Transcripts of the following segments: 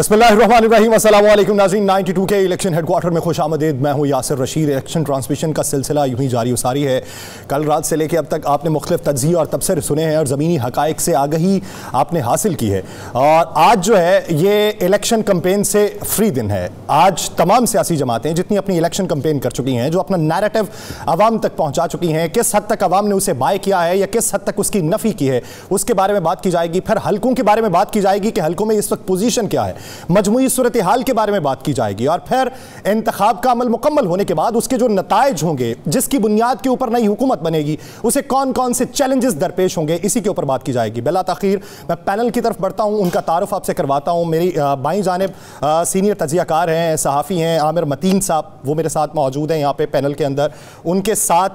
बिस्मिल्लाहिर्रहमानिर्रहीम, अस्सलाम वालेकुम नाज़रीन। 92 के इलेक्शन हेडक्वार्टर में खुश आमदीद। मैं हूँ यासिर रशीद। इलेक्शन ट्रांसमिशन का सिलसिला यूं ही जारी उसारी है। कल रात से लेकर अब तक आपने मुख्तलिफ तज्ज़िये और तबसरे सुने हैं और ज़मीनी हक़ाइक़ से आगही आपने हासिल की है। और आज जो है ये इलेक्शन कैंपेन से फ्री दिन है। आज तमाम सियासी जमातें जितनी अपनी इलेक्शन कैंपेन कर चुकी हैं, जो अपना नैरेटिव आवाम तक पहुँचा चुकी हैं, किस हद तक आवाम ने उसे बाय किया है या किस हद तक उसकी नफ़ी की है, उसके बारे में बात की जाएगी। फिर हल्कों के बारे में बात की जाएगी कि हल्कों में इस वक्त पोजीशन क्या है, मजमूई सूरत हाल के बारे में बात की जाएगी। और फिर इंतखाब का अमल मुकम्मल होने के बाद उसके जो नताइज होंगे, जिसकी बुनियाद के ऊपर नई हुकूमत बनेगी, उसे कौन कौन से चैलेंजेस दरपेश होंगे, इसी के ऊपर बात की जाएगी। बिला ताखीर मैं पैनल की तरफ बढ़ता हूं, उनका तारुफ आपसे करवाता हूं। मेरी बाईं जानिब सीनियर तजियाकार हैं, सहाफ़ी हैं आमिर मतीन साहब, वो मेरे साथ मौजूद हैं यहाँ पे पैनल के अंदर। उनके साथ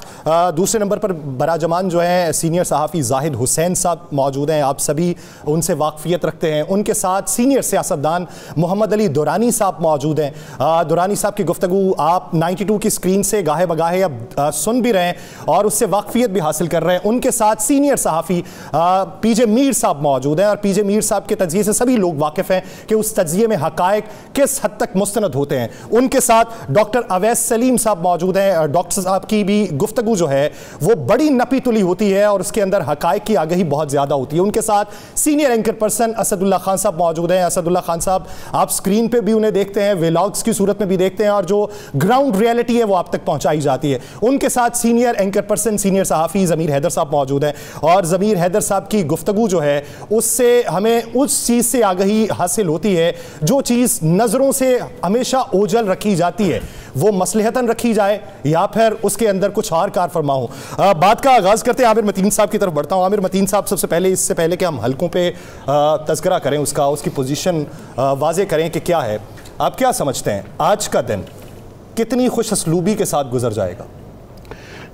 दूसरे नंबर पर बराजमान जो है सीनियर सहाफ़ी जाहिद हुसैन साहब मौजूद हैं, आप सभी उनसे वाकफियत रखते हैं। उनके साथ सीनियर सियासतदान मोहम्मद अली दुरानी साहब मौजूद हैं। दुरानी साहब की गुफ्तगू आप 92 की स्क्रीन से गाहे बगाहे अब सुन भी रहे हैं और उससे वाकफियत भी हासिल कर रहे हैं। उनके साथ सीनियर सहाफ़ी पीजे मीर साहब मौजूद हैं और पीजे मीर साहब के तज्ज़िये से सभी लोग वाकिफ़ हैं कि उस तज्ज़िये में हक़ाइक़ किस हद तक मुस्तनद होते हैं। उनके साथ डॉक्टर अवैस सलीम साहब मौजूद हैं। डॉक्टर साहब की भी गुफ्तगू जो है वो बड़ी नपी तुली होती है और उसके अंदर हक़ाइक़ की आगही बहुत ज़्यादा होती है। उनके साथ senior anchor person Asadullah Khan साहब मौजूद हैं। असदुल्ला खान साहब आप स्क्रीन पे भी उन्हें देखते हैं, व्लॉग्स की सूरत में भी देखते हैं और जो ग्राउंड रियलिटी है वो आप तक पहुंचाई जाती है। उनके साथ सीनियर एंकर पर्सन सीनियर सहाफ़ी ज़मीर हैदर साहब मौजूद हैं और ज़मीर हैदर साहब की गुफ्तगू जो है उससे हमें उस चीज़ से आगही हासिल होती है जो चीज़ नज़रों से हमेशा ओझल रखी जाती है, वो मसलहतन रखी जाए या फिर उसके अंदर कुछ और कार फरमा हो। बात का आगाज़ करते हैं, आमिर मतीन साहब की तरफ बढ़ता हूँ। आमिर मतीन साहब, सबसे पहले इससे पहले कि हम हल्कों पे तज़किरा करें उसका, उसकी पोजीशन वाज़े करें कि क्या है, आप क्या समझते हैं आज का दिन कितनी खुश असलूबी के साथ गुजर जाएगा?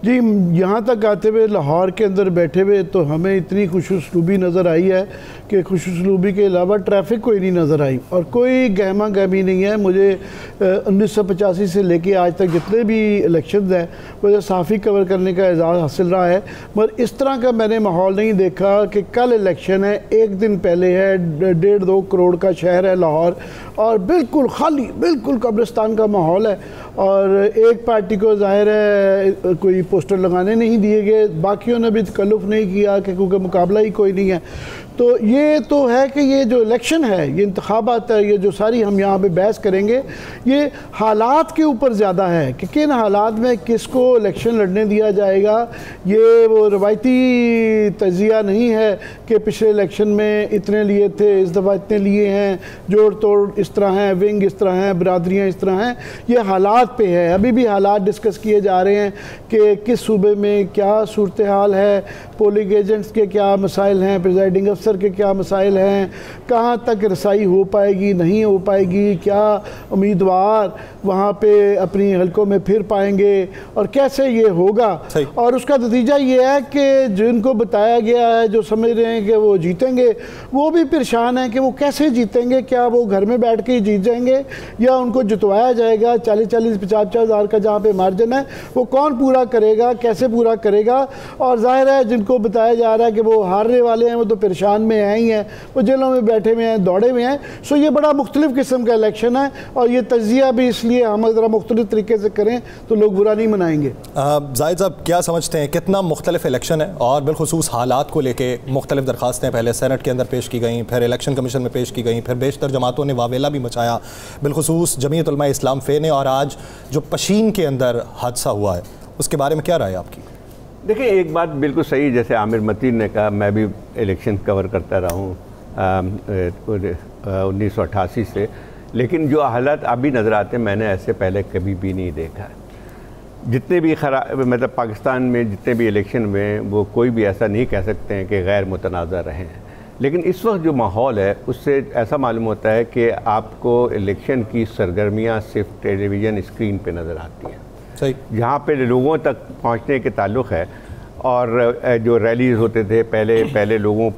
जी, यहाँ तक आते हुए लाहौर के अंदर बैठे हुए तो हमें इतनी खुशउस्लूबी नज़र आई है कि खुशउस्लूबी के अलावा ट्रैफिक कोई नहीं नज़र आई और कोई गहमा गहमी नहीं है। मुझे 1985 से लेके आज तक जितने भी इलेक्शन हैं मुझे साफ़ी कवर करने का एजाज़ हासिल रहा है, मगर इस तरह का मैंने माहौल नहीं देखा कि कल इलेक्शन है, एक दिन पहले है, 1.5-2 करोड़ का शहर है लाहौर और बिल्कुल खाली, बिल्कुल कब्रिस्तान का माहौल है और एक पार्टी को ज़ाहिर है कोई पोस्टर लगाने नहीं दिए गए, बाकियों ने भी तकल्लुफ़ नहीं किया कि क्योंकि मुकाबला ही कोई नहीं है। तो ये तो है कि ये जो इलेक्शन है, ये इंतखाबात है, ये जो सारी हम यहाँ पे बहस करेंगे, ये हालात के ऊपर ज़्यादा है कि किन हालात में किसको इलेक्शन लड़ने दिया जाएगा। ये वो रवायती तज़िया नहीं है कि पिछले इलेक्शन में इतने लिए थे, इस दफ़ा इतने लिए हैं, जोड़ तोड़ इस तरह हैं, विंग इस तरह हैं, बरादरियाँ इस तरह हैं। ये हालात पे है, अभी भी हालात डिस्कस किए जा रहे हैं कि किस सूबे में क्या सूरत हाल है, पोलिंग एजेंट्स के क्या मसाइल हैं, प्रिजाइडिंग अफसर के क्या मसाइल हैं, कहाँ तक रसाई हो पाएगी नहीं हो पाएगी, क्या उम्मीदवार वहाँ पे अपनी हलकों में फिर पाएंगे और कैसे ये होगा। और उसका नतीजा ये है कि जिनको बताया गया है, जो समझ रहे हैं कि वो जीतेंगे, वो भी परेशान हैं कि वो कैसे जीतेंगे। क्या वो घर में बैठ के ही जीत जाएंगे या उनको जितवाया जाएगा? 40-40, 50-50 हज़ार का जहाँ पे मार्जिन है वो कौन पूरा करेगा, कैसे पूरा करेगा? और जाहिर है जिनको बताया जा रहा है कि वो हारने वाले हैं वो तो परेशान में हैं ही हैं, वो जेलों में बैठे हुए हैं, दौड़े हुए हैं। सो ये बड़ा मुख्तलिफ किस्म का इलेक्शन है और ये तजिया भी इसलिए हम ज़रा मुख्तलिफ तरीके से करें तो लोग बुरा नहीं मनाएंगे। जाहिद साहब, क्या समझते हैं कितना मुख्तलिफ इलेक्शन है और बिलखुसूस हालात को लेके मुख्तलिफ दरखास्तें पहले सेनेट के अंदर पेश की गई, फिर इलेक्शन कमीशन में पेश की गई, फिर बेशतर जमातों ने वावेला भी मचाया, बिलखुसूस जमीयत उलमा इस्लाम फे ने, और आज जो पशीन के अंदर हादसा हुआ है उसके बारे में क्या राय है आपकी? देखिए, एक बात बिल्कुल सही, जैसे आमिर मतीन ने कहा, मैं भी इलेक्शन कवर करता रहा हूँ 1988 से, लेकिन जो हालात अभी नज़र आते हैं मैंने ऐसे पहले कभी भी नहीं देखा। जितने भी मतलब पाकिस्तान में जितने भी इलेक्शन में वो कोई भी ऐसा नहीं कह सकते हैं कि गैर मुतनाज़ा रहे हैं, लेकिन इस वक्त जो माहौल है उससे ऐसा मालूम होता है कि आपको इलेक्शन की सरगर्मियाँ सिर्फ टेलीविज़न स्क्रीन पे नज़र आती हैं, जहाँ पे लोगों तक पहुँचने के ताल्लुक़ है। और जो रैलीज़ होते थे पहले लोगों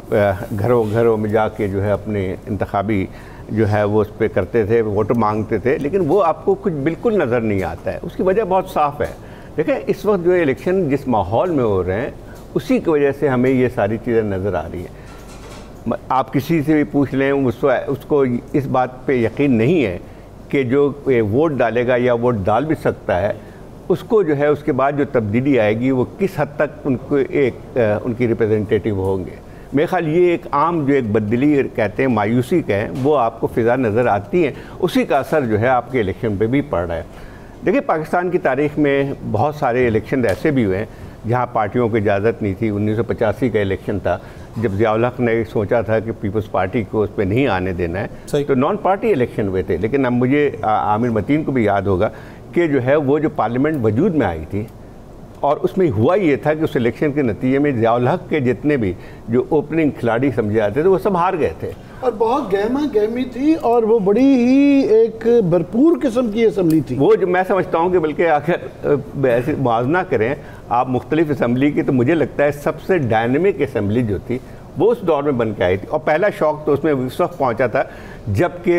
घरों घरों में जाके जो है अपने इंतखाबी जो है वो उस पर करते थे, वोट मांगते थे, लेकिन वो आपको कुछ बिल्कुल नज़र नहीं आता है। उसकी वजह बहुत साफ़ है। देखिए, इस वक्त जो इलेक्शन जिस माहौल में हो रहे हैं उसी की वजह से हमें ये सारी चीज़ें नज़र आ रही हैं। आप किसी से भी पूछ लें उसको इस बात पे यकीन नहीं है कि जो वोट डालेगा या वोट डाल भी सकता है, उसको जो है उसके बाद जो तब्दीली आएगी वो किस हद तक उनको उनकी रिप्रेजेंटेटिव होंगे। मेरे ख्याल ये एक आम जो एक बदली कहते हैं, मायूसी कहें, वो आपको फ़िज़ा नज़र आती है। उसी का असर जो है आपके इलेक्शन पे भी पड़ रहा है। देखिए, पाकिस्तान की तारीख़ में बहुत सारे इलेक्शन ऐसे भी हुए हैं जहाँ पार्टियों को इजाज़त नहीं थी। 1985 का इलेक्शन था जब ज़िया-उल हक़ ने सोचा था कि पीपल्स पार्टी को उस पर नहीं आने देना है, तो नॉन पार्टी इलेक्शन हुए थे। लेकिन अब मुझे आमिर मतीन को भी याद होगा कि जो है वो जो पार्लियामेंट वजूद में आई थी और उसमें हुआ ये था कि उस इलेक्शन के नतीजे में ज़िया-उल हक़ के जितने भी जो ओपनिंग खिलाड़ी समझे जाते थे वो सब हार गए थे और बहुत गहमा गहमी थी और वो बड़ी ही एक भरपूर किस्म की असम्बली थी। वो जो मैं समझता हूँ कि बल्कि अगर ऐसे मुआवजा करें आप मुख्तलिफ असम्बली की, तो मुझे लगता है सबसे डायनेमिक असम्बली जो थी वो उस दौर में बन के आई थी। और पहला शौक तो उसमें उस वक्त पहुँचा था जबकि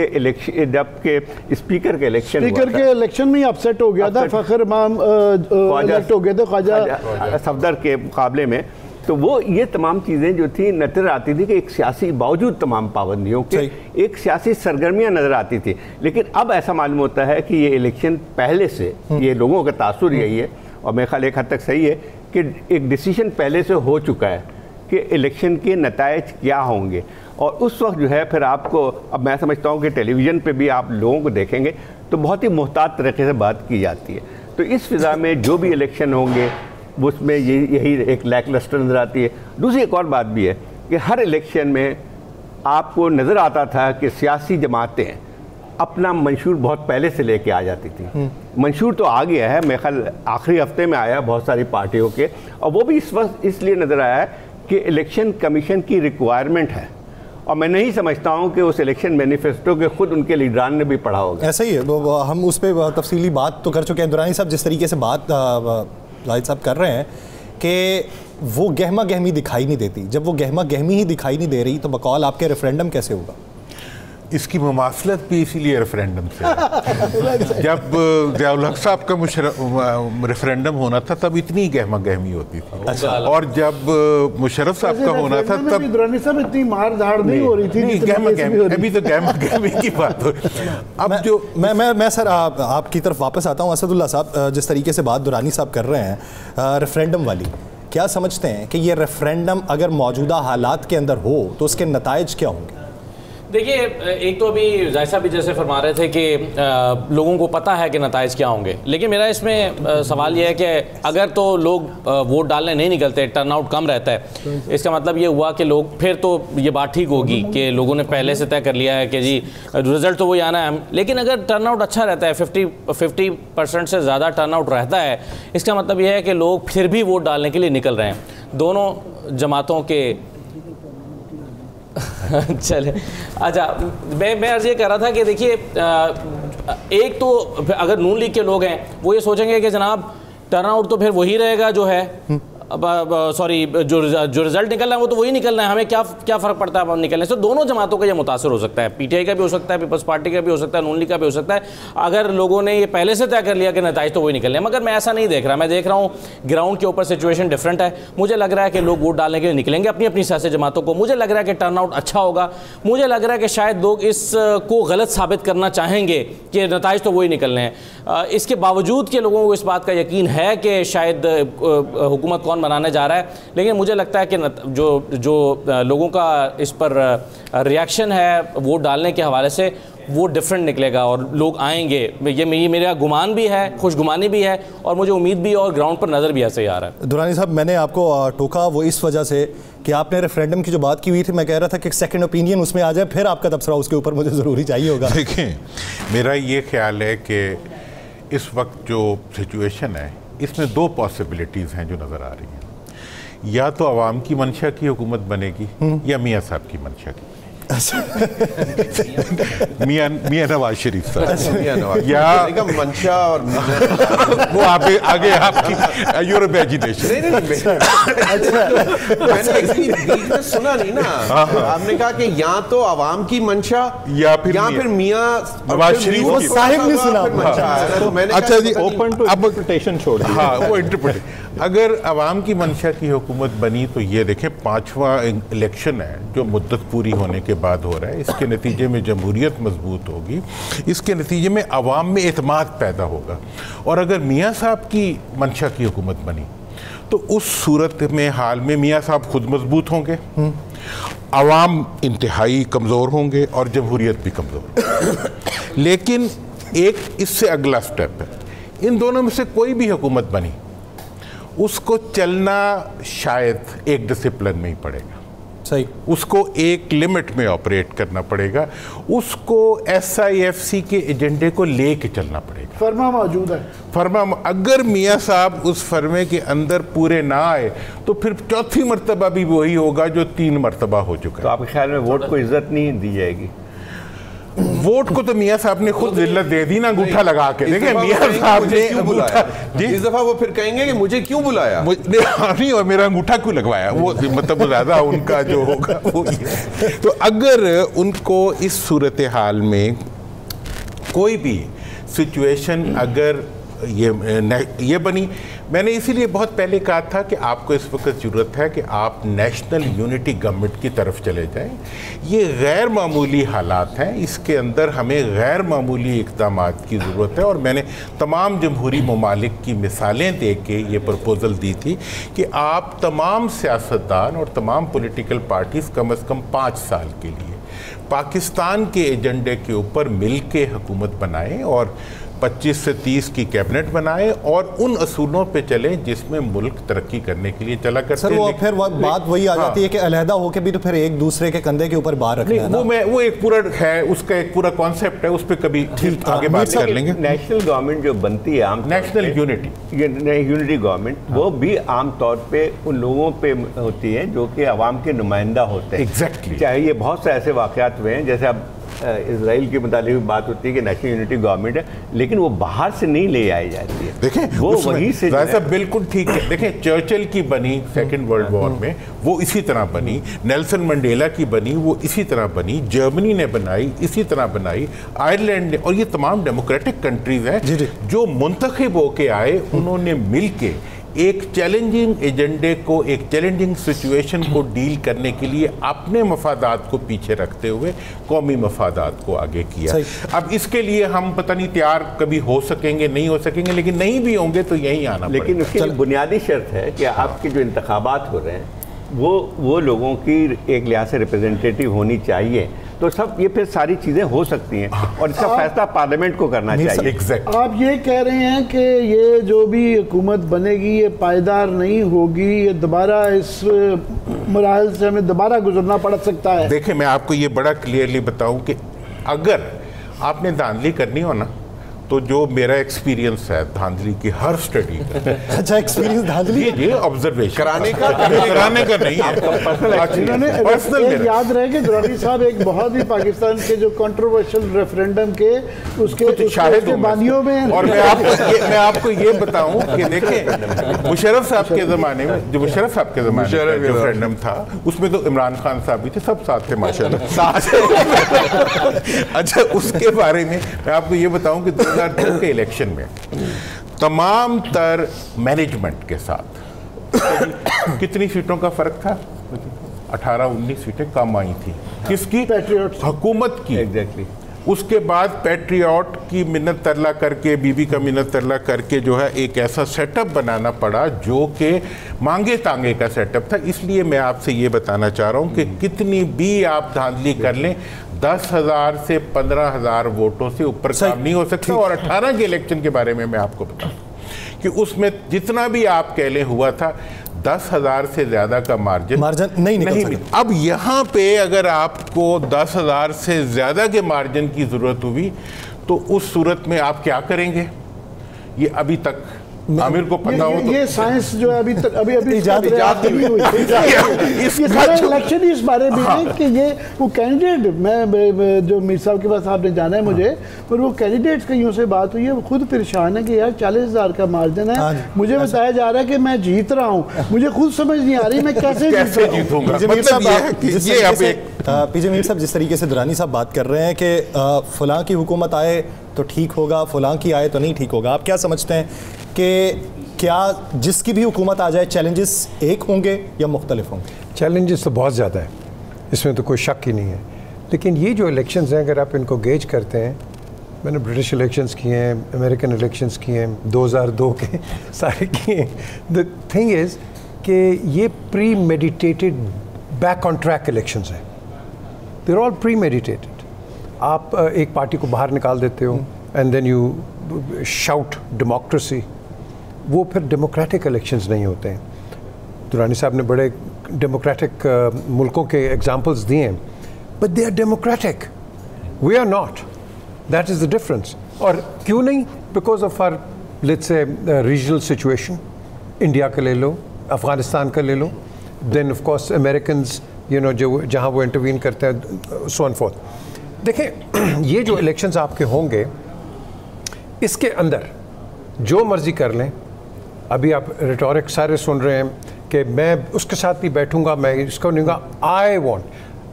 स्पीकर के इलेक्शन में ही अपसेट हो गया था, फ़खर इमाम इलेक्ट हो गए थे ख्वाजा सफदर के मुकाबले में। तो वो ये तमाम चीज़ें जो थी नज़र आती थी कि एक सियासी, बावजूद तमाम पाबंदियों के, एक सियासी सरगर्मियाँ नज़र आती थी। लेकिन अब ऐसा मालूम होता है कि ये इलेक्शन पहले से, ये लोगों का तासुर यही है और मेरे ख्याल एक हद तक सही है कि एक डिसीजन पहले से हो चुका है कि इलेक्शन के नतायज क्या होंगे। और उस वक्त जो है फिर आपको, अब मैं समझता हूँ कि टेलीविज़न पे भी आप लोगों को देखेंगे तो बहुत ही मुहतात तरीके से बात की जाती है। तो इस फिज़ा में जो भी इलेक्शन होंगे उसमें यही एक लैकलस्टर नज़र आती है। दूसरी एक और बात भी है कि हर इलेक्शन में आपको नज़र आता था कि सियासी जमातें अपना मंशूर बहुत पहले से लेके आ जाती थी। मंशूर तो आ गया है, मेरे ख्याल आखिरी हफ्ते में आया बहुत सारी पार्टियों के, और वो भी इस वक्त इसलिए नज़र आया है कि इलेक्शन कमीशन की रिक्वायरमेंट है। और मैं नहीं समझता हूँ कि उस इलेक्शन मैनिफेस्टो के खुद उनके लीडरान ने भी पढ़ा होगा। ऐसा ही है, हम उस पर तफसीली बात तो कर चुके हैं। दुरानी साहब, जिस तरीके से बात जाहिद साहब कर रहे हैं कि वो गहमा गहमी दिखाई नहीं देती, जब वो गहमा गहमी ही दिखाई नहीं दे रही तो बकौल आपके रेफरेंडम कैसे होगा? इसकी मुमासलत भी इसीलिए रेफरेंडम से जब ज़िया-उल हक़ साहब का रेफरेंडम होना था तब इतनी गहमा गहमी होती थी। अच्छा। और जब मुशर्रफ साहब का होना था तब दुरानी साहब इतनी मार धाड़ नहीं हो रही थी, गहमा गहमी, अभी तो गहमा गहमी की बात हो। अब जो मैं सर आपकी तरफ वापस आता हूँ। असदुल्ला साहब, जिस तरीके से बात दुरानी साहब कर रहे हैं रेफरेंडम वाली, क्या समझते हैं कि ये रेफरेंडम अगर मौजूदा हालात के अंदर हो तो उसके नताइज क्या होंगे? देखिए, एक तो अभी जायसा भी जैसे फरमा रहे थे कि लोगों को पता है कि नताइज क्या होंगे, लेकिन मेरा इसमें सवाल यह है कि अगर तो लोग वोट डालने नहीं निकलते, टर्नआउट कम रहता है, इसका मतलब ये हुआ कि लोग, फिर तो ये बात ठीक होगी कि लोगों ने पहले से तय कर लिया है कि जी रिज़ल्ट तो वही आना है। लेकिन अगर टर्नआउट अच्छा रहता है, 50% से ज़्यादा टर्नआउट रहता है, इसका मतलब यह है कि लोग फिर भी वोट डालने के लिए निकल रहे हैं दोनों जमातों के। चले, अच्छा, मैं अर्ज़ ये कर रहा था कि देखिए, एक तो अगर नून लीग के लोग हैं वो ये सोचेंगे कि जनाब टर्नआउट तो फिर वही रहेगा जो है, सॉरी जो रिज़ल्ट निकलना है वो तो वही निकलना है, हमें क्या फ़र्क पड़ता है निकलने से। दोनों जमातों का ये मुतासर हो सकता है, पीटीआई का भी हो सकता है, पीपल्स पार्टी का भी हो सकता है, नून लीग का भी हो सकता है, अगर लोगों ने ये पहले से तय कर लिया कि नताइज तो वही निकलने। मगर मैं ऐसा नहीं देख रहा, मैं देख रहा हूँ ग्राउंड के ऊपर सिचुएशन डिफरेंट है। मुझे लग रहा है कि लोग वोट डालने के लिए निकलेंगे अपनी अपनी सियासी जमातों को। मुझे लग रहा है कि टर्नआउट अच्छा होगा। मुझे लग रहा है कि शायद लोग इसको गलत साबित करना चाहेंगे कि नताइज तो वही निकलने हैं। इसके बावजूद कि लोगों को इस बात का यकीन है कि शायद हुकूमत कौन बनाने जा रहा है, लेकिन मुझे लगता है कि जो लोगों का इस पर रिएक्शन है वोट डालने के हवाले से वो डिफरेंट निकलेगा और लोग आएंगे। ये मेरा गुमान भी है, खुशगुमानी भी है और मुझे उम्मीद भी है और ग्राउंड पर नज़र भी ऐसे ही आ रहा है। दुरानी साहब, मैंने आपको टोका वो इस वजह से कि आपने रेफरेंडम की जो बात की हुई थी, मैं कह रहा था कि सेकंड ओपिनियन उसमें आ जाए, फिर आपका तबसरा उसके ऊपर मुझे ज़रूरी चाहिए होगा। देखें, मेरा ये ख्याल है कि इस वक्त जो सिचुएशन है इसमें दो पॉसिबिलिटीज़ हैं जो नज़र आ रही हैं। या तो अवाम की मंशा की हुकूमत बनेगी या मियाँ साहब की मंशा की, मियाँ नवाज शरीफ साहब या मंशा और वो आगे आपकी यूरो इमेजिनेशन। मैंने सुना नहीं ना, आपने कहा कि या तो अवाम की मंशा या फिर मियाँ नवाज शरीफ साहिब ने सुना। अच्छा जी, ओपन टू इंटरप्रिटेशन छोड़, हाँ वो इंटरप्रिटेशन। अगर अवाम की मंशा की हुकूमत बनी तो ये देखें 5वां इलेक्शन है जो मुद्दत पूरी होने के बाद हो रहा है। इसके नतीजे में जमहूरियत मजबूत होगी, इसके नतीजे में अवाम में एतमाद पैदा होगा। और अगर मियाँ साहब की मंशा की हुकूमत बनी तो उस सूरत में हाल में मियाँ साहब खुद मजबूत होंगे, अवाम इंतहाई कमज़ोर होंगे और जमहूरियत भी कमज़ोर। लेकिन एक इससे अगला स्टेप है, इन दोनों में से कोई भी हुकूमत बनी उसको चलना शायद एक डिसिप्लिन में ही पड़ेगा, सही, उसको एक लिमिट में ऑपरेट करना पड़ेगा, उसको SIFC के एजेंडे को लेके चलना पड़ेगा। फर्मा मौजूद है, फर्मा अगर मियाँ साहब उस फर्मे के अंदर पूरे ना आए तो फिर चौथी मर्तबा भी वही होगा जो 3 मर्तबा हो चुका है। तो आपके ख्याल में वोट को इज्जत नहीं दी जाएगी? वोट को तो मियाँ साहब ने खुद जिल्लत दे दी ना, अंगूठा लगा के। देखिए मियाँ साहब ने इस दफा वो फिर कहेंगे कि मुझे क्यों बुलाया, नहीं, और मेरा अंगूठा क्यों लगवाया, वो मतलब ज्यादा उनका जो होगा वो ये। तो अगर उनको इस सूरत हाल में कोई भी सिचुएशन अगर ये बनी, मैंने इसीलिए बहुत पहले कहा था कि आपको इस वक्त ज़रूरत है कि आप नेशनल यूनिटी गवर्नमेंट की तरफ चले जाएं। ये गैर मामूली हालात हैं, इसके अंदर हमें गैर मामूली इक़दामात की ज़रूरत है। और मैंने तमाम जमहूरी ममालिक की मिसालें दे के ये प्रपोज़ल दी थी कि आप तमाम सियासतदान और तमाम पॉलिटिकल पार्टीज़ कम से कम 5 साल के लिए पाकिस्तान के एजेंडे के ऊपर मिल के हुकूमत बनाएं और 25 से 30 की कैबिनेट बनाए और उन असूलों पे चलें जिसमें मुल्क तरक्की करने के लिए चला करते। सर वो फिर बात वही आ जाती है कि अलहदा होकर भी तो फिर एक दूसरे के कंधे के ऊपर बार रखना है ना। वो एक पूरा है, उसका एक पूरा कॉन्सेप्ट है, उस पर कभी ठीक आगे बात कर लेंगे। नेशनल गवर्नमेंट जो बनती है आम नेशनल यूनिटी गवर्नमेंट, वो भी आम तौर पे उन लोगों पे होती है जो कि अवाम के नुमाइंदा होते हैं। एग्जैक्टली। चाहे ये बहुत से ऐसे वाक़यात हुए हैं, जैसे अब इजराइल के मुतालिक बात होती है कि नेशनल यूनिटी गवर्नमेंट है, लेकिन वो बाहर से नहीं ले आई जाती है। देखें वो वहीं से बिल्कुल ठीक है। देखें चर्चिल की बनी सेकेंड वर्ल्ड वॉर में, वो इसी तरह बनी। नेल्सन मंडेला की बनी, वो इसी तरह बनी। जर्मनी ने बनाई, इसी तरह बनाई। आयरलैंड ने, और ये तमाम डेमोक्रेटिक कंट्रीज हैं जो मुंतखब होके आए, उन्होंने मिल के एक चैलेंजिंग एजेंडे को, एक चैलेंजिंग सिचुएशन को डील करने के लिए अपने मफादात को पीछे रखते हुए कौमी मफादात को आगे किया। अब इसके लिए हम पता नहीं तैयार कभी हो सकेंगे, नहीं हो सकेंगे, लेकिन नहीं भी होंगे तो यही आना पड़ेगा। लेकिन उसकी बुनियादी शर्त है कि आपके जो इंतखाबात हो रहे हैं वो लोगों की एक लिहाज से रिप्रेजेंटेटिव होनी चाहिए, तो सब ये फिर सारी चीज़ें हो सकती हैं और इसका फैसला पार्लियामेंट को करना चाहिए। एग्जैक्ट। आप ये कह रहे हैं कि ये जो भी हुकूमत बनेगी ये पायदार नहीं होगी, ये दोबारा इस मराहल से हमें दोबारा गुजरना पड़ सकता है। देखिए मैं आपको ये बड़ा क्लियरली बताऊं कि अगर आपने धांधली करनी हो ना, तो जो मेरा एक्सपीरियंस है धांधली की हर स्टडी का अच्छा एक्सपीरियंस धांधली ये ऑब्जर्वेशन कराने का नहीं है। पर्सनल याद रहे कि दुरानी साहब एक बहुत ही पाकिस्तान के जो कंट्रोवर्शियल रेफरेंडम के उसके बानियों में, और मैं आपको ये बताऊं कि देखें मुशर्रफ साहब के ज़माने में, जो मुशर्रफ साहब के ज़माने में रेफरेंडम था, उसमें तो इमरान खान साहब भी थे, सब साथ थे माशाल्लाह। अच्छा उसके बारे में मैं आपको ये बताऊं कि 2002 के इलेक्शन में तमाम तर मैनेजमेंट के साथ कितनी सीटों का फर्क था? 18-19 सीटें कम आई थी। किसकी? हुकूमत की। एग्जैक्टली। उसके बाद पैट्रियट की मिन्नत तरला करके, बीबी का मिन्नत तरला करके जो है एक ऐसा सेटअप बनाना पड़ा जो कि मांगे तांगे का सेटअप था। इसलिए मैं आपसे ये बताना चाह रहा हूँ कि कितनी भी आप धांधली कर लें, 10,000 से 15,000 वोटों से ऊपर काम नहीं हो सकता। और 18 के इलेक्शन के बारे में मैं आपको बताऊँ कि उसमें जितना भी आप कह लें हुआ था, 10,000 से ज़्यादा का मार्जिन नहीं निकल सकता। अब यहाँ पे अगर आपको 10,000 से ज़्यादा के मार्जिन की ज़रूरत हुई तो उस सूरत में आप क्या करेंगे? ये अभी तक आमिर को पता हो तो ये साइंस जो है अभी इजाद नहीं हुई। ये सारे इलेक्शन ही इस बारे में है कि ये वो कैंडिडेट, मैं जो मीर साहब के पास आपने जाना है मुझे, पर वो कैंडिडेट्स कईयों से बात हुई है, वो खुद परेशान है कि यार 40,000 का मार्जिन है, मुझे बताया जा रहा है कि मैं जीत रहा हूँ, मुझे खुद समझ नहीं आ रही मैं कैसे जीतूंगा। पीजे मीर साहब जिस तरीके से दुरानी साहब बात कर रहे हैं कि फलां की हुकूमत आए तो ठीक होगा, फलां की आए तो नहीं ठीक होगा, आप क्या समझते हैं कि क्या जिसकी भी हुकूमत आ जाए चैलेंजेस एक होंगे या मुख्तलिफ होंगे? चैलेंजेस तो बहुत ज़्यादा है, इसमें तो कोई शक ही नहीं है। लेकिन ये जो इलेक्शंस हैं, अगर आप इनको गेज करते हैं, मैंने ब्रिटिश इलेक्शंस किए हैं, अमेरिकन इलेक्शंस किए हैं, 2002 के सारे किए हैं। द थिंग इज़ कि ये premeditated back on track elections हैं, they are all premeditated. आप एक पार्टी को बाहर निकाल देते हो and then you shout democracy, वो फिर डेमोक्रेटिक इलेक्शंस नहीं होते हैं। दुरानी साहब ने बड़े डेमोक्रेटिक मुल्कों के एग्जांपल्स दिए हैं, but they are democratic, we are not, that is the difference. और क्यों नहीं? Because of our let's say regional situation, India का ले लो, अफ़गानिस्तान का ले लो, then of course Americans you know जो जहाँ वो इंटरवीन करते हैं, सो एंड फोर्थ। देखें ये जो इलेक्शंस आपके होंगे, इसके अंदर जो मर्जी कर लें, अभी आप रिटोरिक सारे सुन रहे हैं कि मैं उसके साथ नहीं बैठूंगा, मैं इसको नहीं दूंगा, आई वॉन्ट।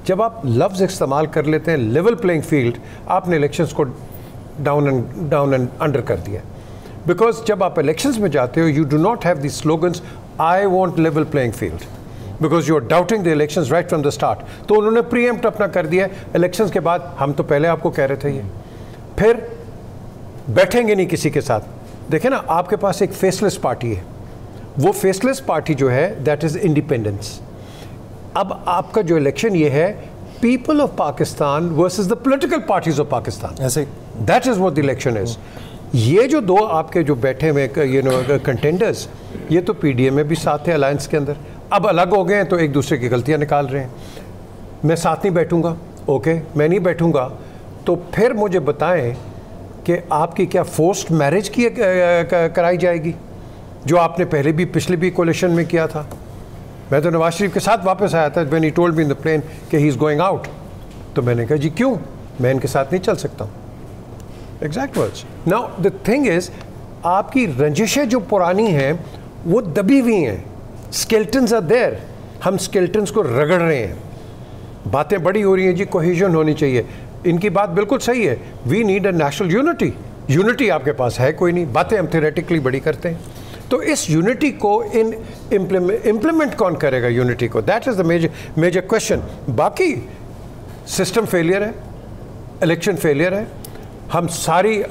जब आप लफ्ज़ इस्तेमाल कर लेते हैं लेवल प्लेइंग फील्ड, आपने इलेक्शंस को डाउन एंड अंडर कर दिया। बिकॉज जब आप इलेक्शंस में जाते हो, you do not have the slogans I want level playing field, because you are doubting the elections right from the start. तो उन्होंने प्रीएम्प्ट अपना कर दिया इलेक्शंस के बाद, हम तो पहले आपको कह रहे थे ये, फिर बैठेंगे नहीं किसी के साथ। देखें ना, आपके पास एक फेसलेस पार्टी है, वो फेसलेस पार्टी जो है दैट इज़ इंडिपेंडेंस। अब आपका जो इलेक्शन ये है, people of Pakistan versus the political parties of Pakistan, ऐसे that is what the election is. ये जो दो आपके जो बैठे हुए यू नो कंटेंडर्स, ये तो पीडीएम में भी साथ थे अलायंस के अंदर, अब अलग हो गए हैं तो एक दूसरे की गलतियाँ निकाल रहे हैं। मैं साथ नहीं बैठूंगा, ओके मैं नहीं बैठूंगा, तो फिर मुझे बताएं कि आपकी क्या फोर्स्ड मैरिज की कराई जाएगी, जो आपने पहले भी पिछले भी कोलिशन में किया था। मैं तो नवाज शरीफ के साथ वापस आया था, when he told me in the plane कि ही इज़ गोइंग आउट, तो मैंने कहा जी क्यों, मैं इनके साथ नहीं चल सकता हूँ, exact words. Now the thing is, आपकी रंजिशें जो पुरानी हैं वो दबी हुई हैं, स्केल्टन्स आर देयर, हम स्केल्टन्स को रगड़ रहे हैं। बातें बड़ी हो रही हैं जी, कोहेजन होनी चाहिए, इनकी बात बिल्कुल सही है, we need a national unity. Unity आपके पास है कोई नहीं, बातें हम थ्योरेटिकली बड़ी करते हैं। तो इस यूनिटी को इम्प्लीमेंट कौन करेगा यूनिटी को, that is the major question. बाकी सिस्टम फेलियर है, इलेक्शन फेलियर है, हम सारी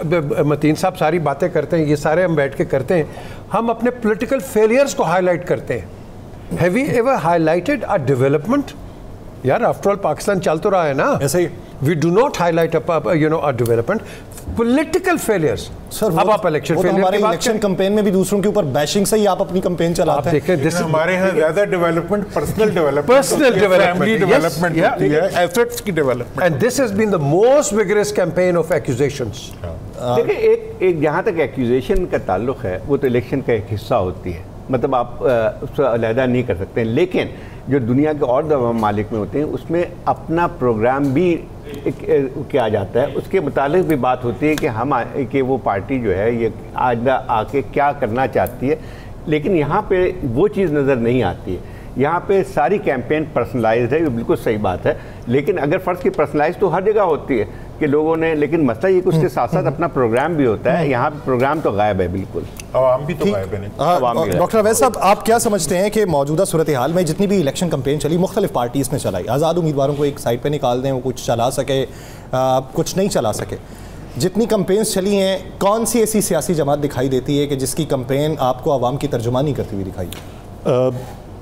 मतीन साहब सारी बातें करते हैं, ये सारे हम बैठ के करते हैं, हम अपने पॉलिटिकल फेलियर्स को हाईलाइट करते हैं। Have we ever highlighted a development? यार आफ्टर ऑल पाकिस्तान चल तो रहा है ना, ऐसे ही we do not highlight you know a development, political failures. Sir अब आप इलेक्शन फेलियर हमारे इलेक्शन कैंपेन में भी दूसरों के ऊपर बैशिंग से ही आप अपनी कैंपेन चलाते हैं। देखें हमारे यहाँ ज्यादा डेवलपमेंट पर्सनल डेवलपमेंट होती है, एसेट्स की development, and this has been the most vigorous campaign of accusations. देखिए एक जहाँ तक एक्यूजेशन का ताल्लुक है, वो तो इलेक्शन का एक हिस्सा होती है, मतलब आप उससे अलहदा नहीं कर सकते। लेकिन जो दुनिया के और ममालिक में होते हैं, उसमें अपना प्रोग्राम भी किया जाता है, उसके मुतालिक भी बात होती है कि हम कि वो पार्टी जो है ये आज आके क्या करना चाहती है। लेकिन यहाँ पे वो चीज़ नज़र नहीं आती है। यहाँ पे सारी कैंपेन पर्सनलाइज्ड है, ये बिल्कुल सही बात है। लेकिन अगर फ़र्ज़ की पर्सनलाइज तो हर जगह होती है कि लोगों ने, लेकिन मसला ये कि उसके साथ साथ अपना प्रोग्राम भी होता है। यहाँ प्रोग्राम तो गायब है, बिल्कुल आवाम भी तो गायब है। डॉक्टर अवैस साहब, आप क्या समझते हैं कि मौजूदा सूरत हाल में जितनी भी इलेक्शन कैंपेन चली, मुख्तलिफ पार्टीज़ ने चलाई, आज़ाद उम्मीदवारों को एक साइड पर निकाल दें, वो कुछ चला सके कुछ नहीं चला सके, जितनी कैंपेन्स चली हैं, कौन सी ऐसी सियासी जमात दिखाई देती है कि जिसकी कैंपेन आपको आवाम की तर्जुमानी करती हुई दिखाई?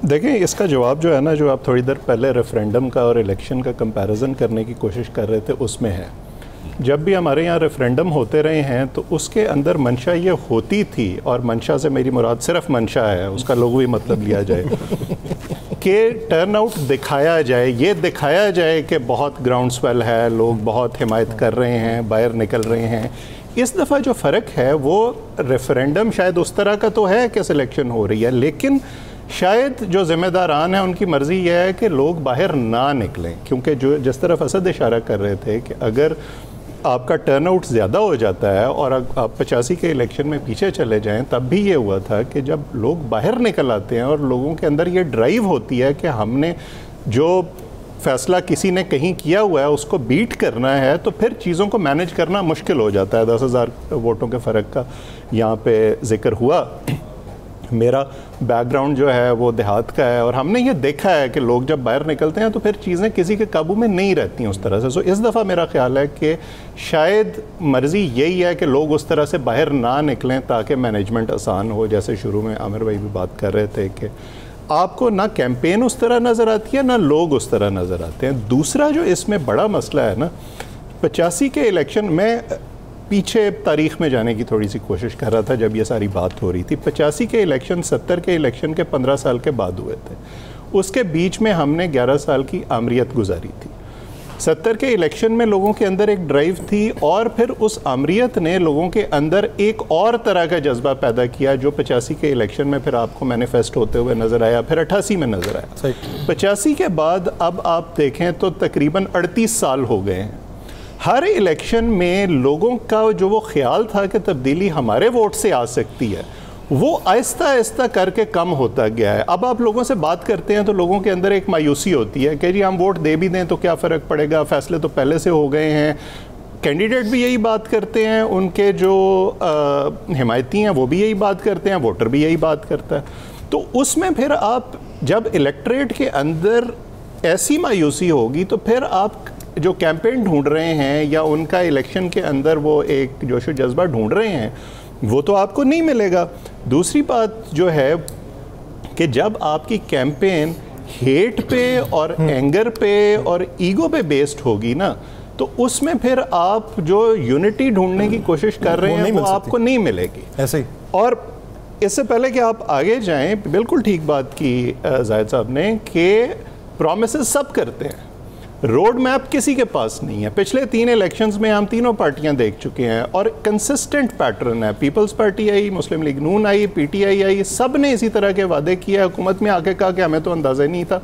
देखें, इसका जवाब जो है ना, जो आप थोड़ी देर पहले रेफरेंडम का और इलेक्शन का कंपैरिजन करने की कोशिश कर रहे थे, उसमें है। जब भी हमारे यहाँ रेफरेंडम होते रहे हैं तो उसके अंदर मंशा ये होती थी, और मंशा से मेरी मुराद सिर्फ मंशा है, उसका लोगों ही मतलब लिया जाए कि टर्नआउट दिखाया जाए, ये दिखाया जाए कि बहुत ग्राउंड स्वेल है, लोग बहुत हिमायत कर रहे हैं, बाहर निकल रहे हैं। इस दफ़ा जो फ़र्क है वो रेफरेंडम शायद उस तरह का तो है कि सिलेक्शन हो रही है, लेकिन शायद जो ज़िम्मेदारान हैं उनकी मर्ज़ी यह है कि लोग बाहर ना निकलें, क्योंकि जो जिस तरफ असद इशारा कर रहे थे कि अगर आपका टर्नआउट ज़्यादा हो जाता है और आप 85 के इलेक्शन में पीछे चले जाएं, तब भी ये हुआ था कि जब लोग बाहर निकल आते हैं और लोगों के अंदर ये ड्राइव होती है कि हमने जो फैसला किसी ने कहीं किया हुआ है उसको बीट करना है, तो फिर चीज़ों को मैनेज करना मुश्किल हो जाता है। 10,000 वोटों के फ़र्क का यहाँ पे जिक्र हुआ, मेरा बैकग्राउंड जो है वो देहात का है और हमने ये देखा है कि लोग जब बाहर निकलते हैं तो फिर चीज़ें किसी के काबू में नहीं रहती हैं उस तरह से। सो इस दफ़ा मेरा ख्याल है कि शायद मर्ज़ी यही है कि लोग उस तरह से बाहर ना निकलें ताकि मैनेजमेंट आसान हो। जैसे शुरू में आमिर भाई भी बात कर रहे थे कि आपको ना कैंपेन उस तरह नज़र आती है ना लोग उस तरह नज़र आते हैं। दूसरा जो इसमें बड़ा मसला है ना, 85 के इलेक्शन में पीछे तारीख़ में जाने की थोड़ी सी कोशिश कर रहा था जब ये सारी बात हो रही थी। 85 के इलेक्शन 70 के इलेक्शन के 15 साल के बाद हुए थे। उसके बीच में हमने 11 साल की आमरीत गुजारी थी। 70 के इलेक्शन में लोगों के अंदर एक ड्राइव थी और फिर उस आमरीत ने लोगों के अंदर एक और तरह का जज्बा पैदा किया जो 85 के इलेक्शन में फिर आपको मैनिफेस्ट होते हुए नज़र आया, फिर 88 में नज़र आया। 85 के बाद अब आप देखें तो तकरीबन 38 साल हो गए हैं। हर इलेक्शन में लोगों का जो वो ख्याल था कि तब्दीली हमारे वोट से आ सकती है, वो आहिस्ता आहिस्ता करके कम होता गया है। अब आप लोगों से बात करते हैं तो लोगों के अंदर एक मायूसी होती है कि जी हम वोट दे भी दें तो क्या फ़र्क पड़ेगा, फ़ैसले तो पहले से हो गए हैं। कैंडिडेट भी यही बात करते हैं, उनके जो हिमायती हैं वो भी यही बात करते हैं, वोटर भी यही बात करता है। तो उसमें फिर आप जब इलेक्ट्रेट के अंदर ऐसी मायूसी होगी तो फिर आप जो कैंपेन ढूंढ रहे हैं या उनका इलेक्शन के अंदर वो एक जोश व जज्बा ढूंढ रहे हैं वो तो आपको नहीं मिलेगा। दूसरी बात जो है कि जब आपकी कैंपेन हेट पे और एंगर पे और ईगो पे बेस्ड होगी ना, तो उसमें फिर आप जो यूनिटी ढूंढने की कोशिश कर रहे हैं वो आपको नहीं मिलेगी। ऐसे ही। और इससे पहले कि आप आगे जाएं, बिल्कुल ठीक बात की जाहिद साहब ने कि प्रॉमिसेस सब करते हैं, रोड मैप किसी के पास नहीं है। पिछले 3 इलेक्शंस में हम तीनों पार्टियां देख चुके हैं और कंसिस्टेंट पैटर्न है। पीपल्स पार्टी आई, मुस्लिम लीग नून आई, पीटीआई आई, सब ने इसी तरह के वादे किए। हुकूमत में आके कहा कि हमें तो अंदाज़ा ही नहीं था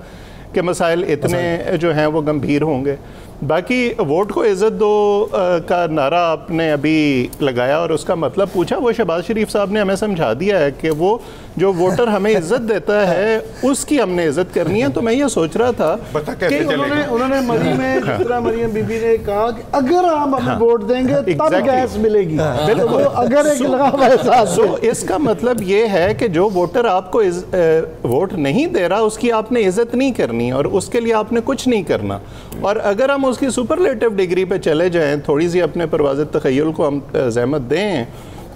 कि मसाइल इतने जो हैं वो गंभीर होंगे। बाकी वोट को इज़्ज़त दो का नारा आपने अभी लगाया और उसका मतलब पूछा, वो शहबाज शरीफ साहब ने हमें समझा दिया है कि वो जो वोटर हमें इज्जत देता है उसकी हमने इज्जत करनी है। तो मैं ये सोच रहा था कि उन्होंने मरी में जिस तरह मरियम बीबी ने कहा कि अगर हम हमें वोट देंगे तब गैस मिलेगी, बिल्कुल अगर एक लगाव एहसास। तो इसका मतलब ये है कि जो वोटर आपको वोट नहीं दे रहा उसकी आपने इज्जत नहीं करनी और उसके लिए आपने कुछ नहीं करना। और अगर हम उसकी सुपरलेटिव डिग्री पे चले जाएं, थोड़ी सी अपने परवाज़ तख़य्युल को हम जहमत दें,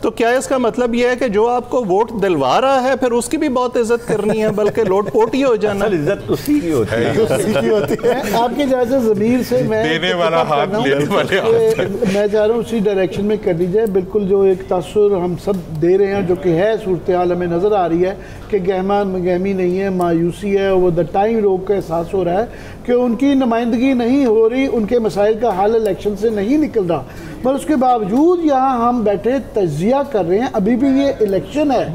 तो क्या इसका मतलब यह है कि जो आपको वोट दिलवा रहा है फिर उसकी भी बहुत इज्जत करनी है, बल्कि लोट पोट ही हो जाना। इज्जत उसी की होती है, उसी की होती है। आपके जैसे ज़मीर से मैं देने वाला हाथ लेने वाले हाथ, मैं चाह रहा हूँ उसी डायरेक्शन में कर दी जाए। बिल्कुल जो एक तासुर हम सब दे रहे हैं जो कि है सूरत हाल हमें नज़र आ रही है कि गहमा गहमी नहीं है, मायूसी है। वो द टाइम लोग का एहसास हो रहा है कि उनकी नुमाइंदगी नहीं हो रही, उनके मसाइल का हल इलेक्शन से नहीं निकल रहा। पर उसके बावजूद यहाँ हम बैठे तजिया कर रहे हैं। अभी भी ये इलेक्शन है।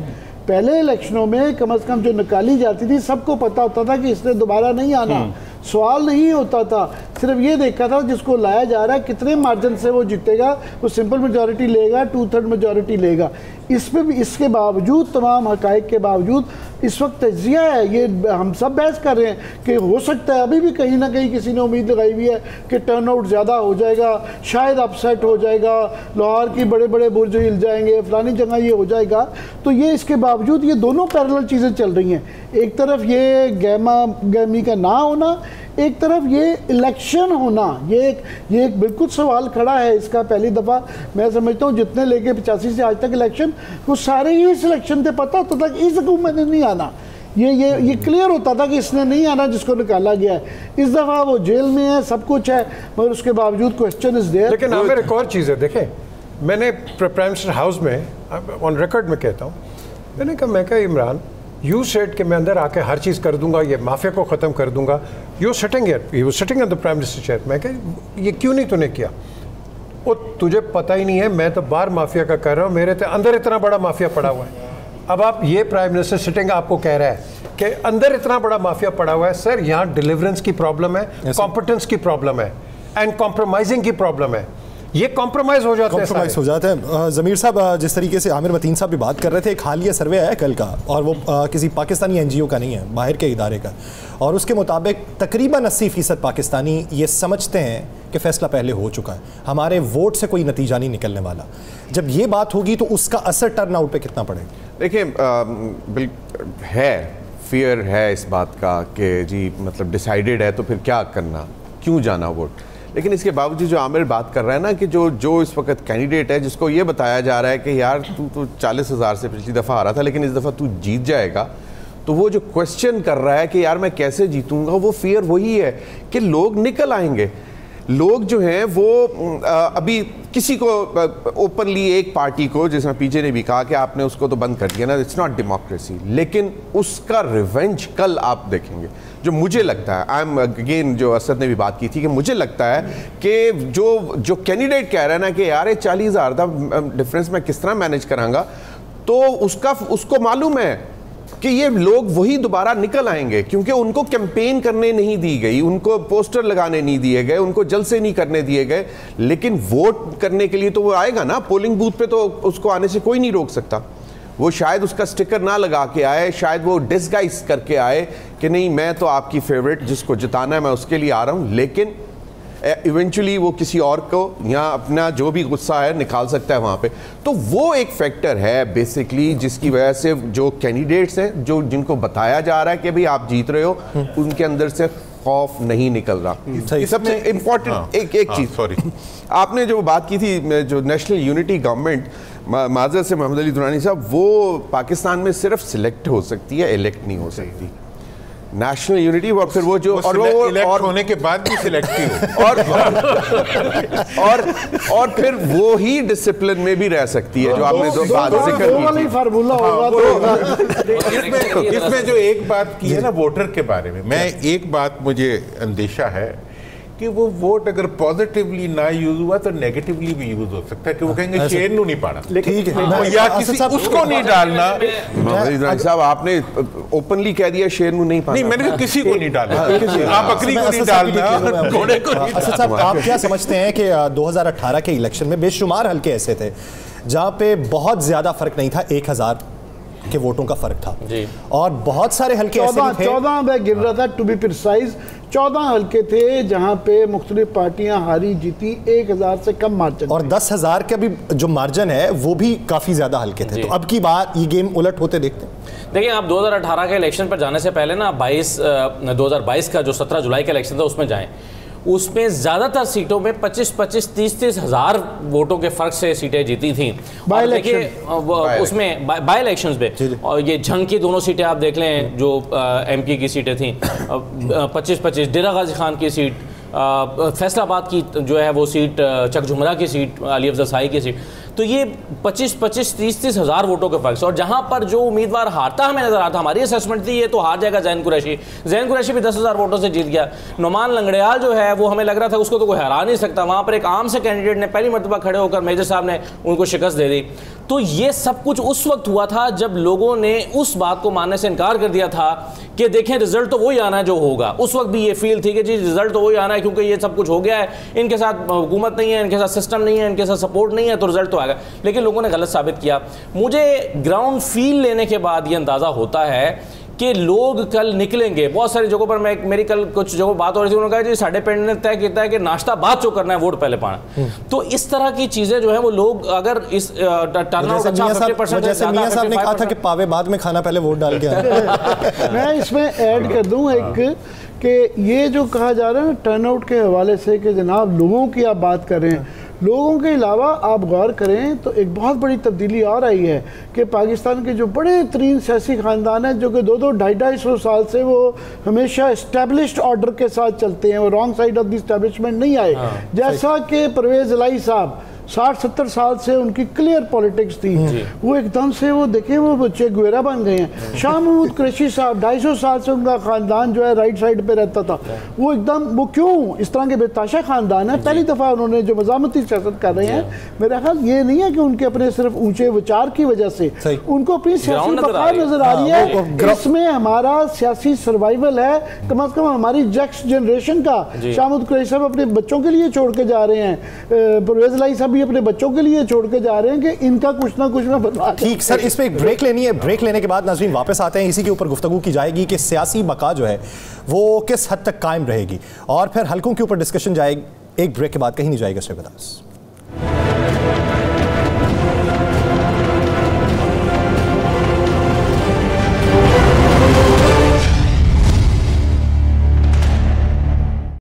पहले इलेक्शनों में कम से कम जो निकाली जाती थी सबको पता होता था कि इसने दोबारा नहीं आना, सवाल नहीं होता था, सिर्फ ये देखा था जिसको लाया जा रहा है कितने मार्जिन से वो जीतेगा, वो सिंपल मेजॉरिटी लेगा, 2/3 मेजॉरिटी लेगा। इसमें भी इसके बावजूद तमाम हकाइक के बावजूद इस वक्त तजिया है। ये हम सब बहस कर रहे हैं कि हो सकता है अभी भी कहीं ना कहीं किसी ने उम्मीद लगाई हुई है कि टर्नआउट ज़्यादा हो जाएगा, शायद अपसेट हो जाएगा, लाहौर की बड़े बड़े बुर्ज हिल जाएंगे, फलानी जगह ये हो जाएगा। तो ये इसके बावजूद ये दोनों पैरेलल चीज़ें चल रही हैं। एक तरफ ये गहमा गहमी का ना होना, एक तरफ ये इलेक्शन होना। ये एक बिल्कुल सवाल खड़ा है इसका। पहली दफ़ा मैं समझता हूँ जितने लेके 85 से आज तक इलेक्शन, वो सारे ही इस इलेक्शन थे। पता होता था कि इस हुकूमत ने नहीं आना, ये क्लियर होता था कि इसने नहीं आना जिसको निकाला गया है। इस दफ़ा वो जेल में है, सब कुछ है, मगर उसके बावजूद क्वेश्चन इज देयर। लेकिन आमिर एक और चीज़ है, देखें मैंने प्राइम मिनिस्टर हाउस में ऑन रिकॉर्ड में कहता हूँ, मैंने कहा इमरान यू सेड कि मैं अंदर आके हर चीज़ कर दूंगा, ये माफिया को ख़त्म कर दूंगा। You sitting here, he was sitting on the prime minister chair. मैं कहा ये क्यों नहीं तूने किया? वो तुझे पता ही नहीं है, मैं तो बाहर माफिया का कर रहा हूँ, मेरे तो अंदर इतना बड़ा माफिया पड़ा हुआ है। अब आप ये प्राइम मिनिस्टर सिटिंग आपको कह रहा है कि अंदर इतना बड़ा माफिया पड़ा हुआ है। सर यहाँ डिलीवरेंस की प्रॉब्लम है, कॉम्पिटेंस की प्रॉब्लम है एंड कॉम्प्रोमाइजिंग की प्रॉब्लम है। ये कॉम्प्रोमाइज़ हो जाता है, कॉम्प्रोमाइज़ हो जाता है। ज़मीर साहब, जिस तरीके से आमिर मतीन साहब भी बात कर रहे थे, एक हालिया सर्वे आया कल का, और वो किसी पाकिस्तानी NGO का नहीं है, बाहर के इदारे का, और उसके मुताबिक तकरीबन 80% पाकिस्तानी ये समझते हैं कि फ़ैसला पहले हो चुका है, हमारे वोट से कोई नतीजा नहीं निकलने वाला। जब ये बात होगी तो उसका असर टर्न आउट पे कितना पड़ेगा? देखिए, है फियर है इस बात का कि जी मतलब डिसाइडेड है तो फिर क्या करना, क्यों जाना वोट। लेकिन इसके बावजूद जो आमिर बात कर रहा है ना कि जो इस वक्त कैंडिडेट है जिसको ये बताया जा रहा है कि यार तू तो 40,000 से पिछली दफ़ा आ रहा था लेकिन इस दफ़ा तू जीत जाएगा, तो वो जो क्वेश्चन कर रहा है कि यार मैं कैसे जीतूंगा, वो फियर वही है कि लोग निकल आएंगे। लोग जो हैं वो अभी किसी को ओपनली एक पार्टी को, जैसा पीछे ने भी कहा कि आपने उसको तो बंद कर दिया ना, इट्स नॉट डेमोक्रेसी, लेकिन उसका रिवेंज कल आप देखेंगे। जो मुझे लगता है, आई एम अगेन, जो असद ने भी बात की थी, कि मुझे लगता है कि जो कैंडिडेट कह रहा है ना कि यार ये 40,000 का डिफरेंस मैं किस तरह मैनेज करांगा, तो उसको मालूम है कि ये लोग वही दोबारा निकल आएंगे, क्योंकि उनको कैंपेन करने नहीं दी गई, उनको पोस्टर लगाने नहीं दिए गए, उनको जलसे नहीं करने दिए गए, लेकिन वोट करने के लिए तो वो आएगा ना पोलिंग बूथ पे, तो उसको आने से कोई नहीं रोक सकता। वो शायद उसका स्टिकर ना लगा के आए, शायद वो डिसगाइज करके आए कि नहीं मैं तो आपकी फेवरेट, जिसको जिताना है मैं उसके लिए आ रहा हूँ, लेकिन इवेंचुअली वो किसी और को या अपना जो भी गुस्सा है निकाल सकता है वहाँ पे। तो वो एक फैक्टर है बेसिकली जिसकी वजह से जो कैंडिडेट्स हैं, जिनको बताया जा रहा है कि भाई आप जीत रहे हो, उनके अंदर से खौफ नहीं निकल रहा। सबसे इम्पोर्टेंट एक चीज़, सॉरी, आपने जो बात की थी, जो नेशनल यूनिटी गवर्नमेंट, माजरत से मोहम्मद अली दुरानी साहब, वो पाकिस्तान में सिर्फ सिलेक्ट हो सकती है, इलेक्ट नहीं हो सकती। नेशनल यूनिटी, और फिर वो जो और वो इलेक्ट होने के बाद भी सिलेक्ट ही हो और फिर वो ही डिसिप्लिन में भी रह सकती है, जो आपने जो बात जिक्र की फार्मूला होगा। इसमें जो एक बात की है ना वोटर के बारे में, मैं एक बात मुझे अंदेशा है कि वो वोट अगर पॉजिटिवली ना यूज हुआ तो नेगेटिवली भी यूज हो सकता है, कि वो कहेंगे शेर नू नहीं पाना, ठीक है, या किसी उसको नहीं डालना। साहब आपने ओपनली कह दिया शेर नू नहीं पाना। नहीं, मैंने तो किसी को नहीं डाला, आप बकरी को नहीं डालना, घोड़े को नहीं। असद साहब, आप क्या समझते हैं कि 2018 के इलेक्शन में बेशुमार हल्के ऐसे थे जहां पे बहुत ज्यादा फर्क नहीं था, 1000 के वोटों का फर्क था जी, और बहुत सारे हल्के ऐसे भी थे, 14 में गिर रहा था, टू बी प्रिसाइज 14 हल्के थे जहां पे मुख्तलिफ पार्टियां हारी जीती, 1000 से कम मार्जिन, और 10,000 का भी जो मार्जिन है वो भी काफी ज्यादा हल्के थे। तो अब की बार ये गेम उलट होते देखते हैं। देखिए, आप 2018 के इलेक्शन पर जाने से पहले ना 2022 का जो 17 जुलाई का इलेक्शन था उसमें जाएं, उसमें ज़्यादातर सीटों में 25-25, 30-30 हज़ार वोटों के फ़र्क से सीटें जीती थी। और देखिए उसमें बाई इलेक्शंस में, और ये झंग की दोनों सीटें आप देख लें जो MP की सीटें थी, 25-25, डेरा गाजी खान की सीट, फैसलाबाद की जो है वो सीट, चकझुमरा की सीट, अली अफजल शाही की सीट, तो ये 25-25, 30-30 हज़ार वोटों के फर्क से, और जहाँ पर जो उम्मीदवार हारता हमें नजर आता, हमारी असेसमेंट थी ये तो हार जाएगा जैन कुरैशी भी 10,000 वोटों से जीत गया। नुमान लंगड़ियाल जो है वो हमें लग रहा था उसको तो कोई हरा नहीं सकता, वहाँ पर एक आम से कैंडिडेट ने पहली मरतबा खड़े होकर मेजर साहब ने उनको शिकस्त दे दी। तो ये सब कुछ उस वक्त हुआ था जब लोगों ने उस बात को मानने से इनकार कर दिया था कि देखें रिजल्ट तो वही आना है जो होगा। उस वक्त भी ये फील थी कि जी रिजल्ट तो वही आना है, क्योंकि ये सब कुछ हो गया है, इनके साथ हुकूमत नहीं है, इनके साथ सिस्टम नहीं है, इनके साथ सपोर्ट नहीं है, तो रिजल्ट तो आएगा। लेकिन लोगों ने गलत साबित किया। मुझे ग्राउंड फील लेने के बाद ये अंदाज़ा होता है कि लोग कल निकलेंगे। बहुत सारी जगहों पर मेरी कल कुछ जगहों बात हो रही थी, उन्होंने कहा जी साढ़े पिंड ने तय किया है कि नाश्ता बाद जो करना है वोट पहले पाना। तो इस तरह की चीज़ें जो है वो लोग अगर इस टर्नआउट अच्छा 50%, जैसे मियां साहब ने कहा था कि पावे बाद में खाना पहले वोट डाल के मैं इसमें ऐड कर दूं एक कि ये जो कहा जा रहा है ना टर्नआउट के हवाले से कि जनाब लोगों की आप बात कर रहे हैं, लोगों के अलावा आप गौर करें तो एक बहुत बड़ी तब्दीली और आई है कि पाकिस्तान के जो बड़े तरीन सियासी ख़ानदान हैं जो कि 200-250 साल से वो हमेशा इस्टेब्लिश्ड ऑर्डर के साथ चलते हैं, वो wrong side of the establishment नहीं आए। जैसा कि परवेज़ इलाही साहब 60-70 साल से उनकी क्लियर पॉलिटिक्स थी, वो एकदम से वो देखें वो बच्चे गुएरा बन गए हैं। शाह महमूद कुरैशी साहब 250 साल से उनका ख़ानदान जो है राइट साइड पे रहता था, वो एकदम वो क्यों इस तरह के बेताशा ख़ानदान है, पहली दफ़ा उन्होंने जो मज़ामती सियासत कर रहे हैं, मेरा ख्याल ये नहीं है कि उनके अपने सिर्फ ऊंचे विचार की वजह से उनको अपनी सियासी बका नजर आ रही है। इसमें हमारा सियासी सर्वाइवल है, कम से कम हमारी नेक्स्ट जनरेशन का। शाह महमूद कुरैशी साहब अपने बच्चों के लिए छोड़ के जा रहे हैं, परवेज़ इलाही साहब भी अपने बच्चों के लिए छोड़ के जा रहे हैं कि इनका कुछ ना कुछ ना बनवा। ठीक सर, इस पे एक ब्रेक लेनी है, ब्रेक लेने के बाद नाज़रीन वापस आते हैं, इसी के ऊपर गुफ्तगू की जाएगी कि सियासी बका जो है वो किस हद तक कायम रहेगी, और फिर हलकों के ऊपर डिस्कशन जाएगी। एक ब्रेक के बाद कहीं नहीं जाएगा।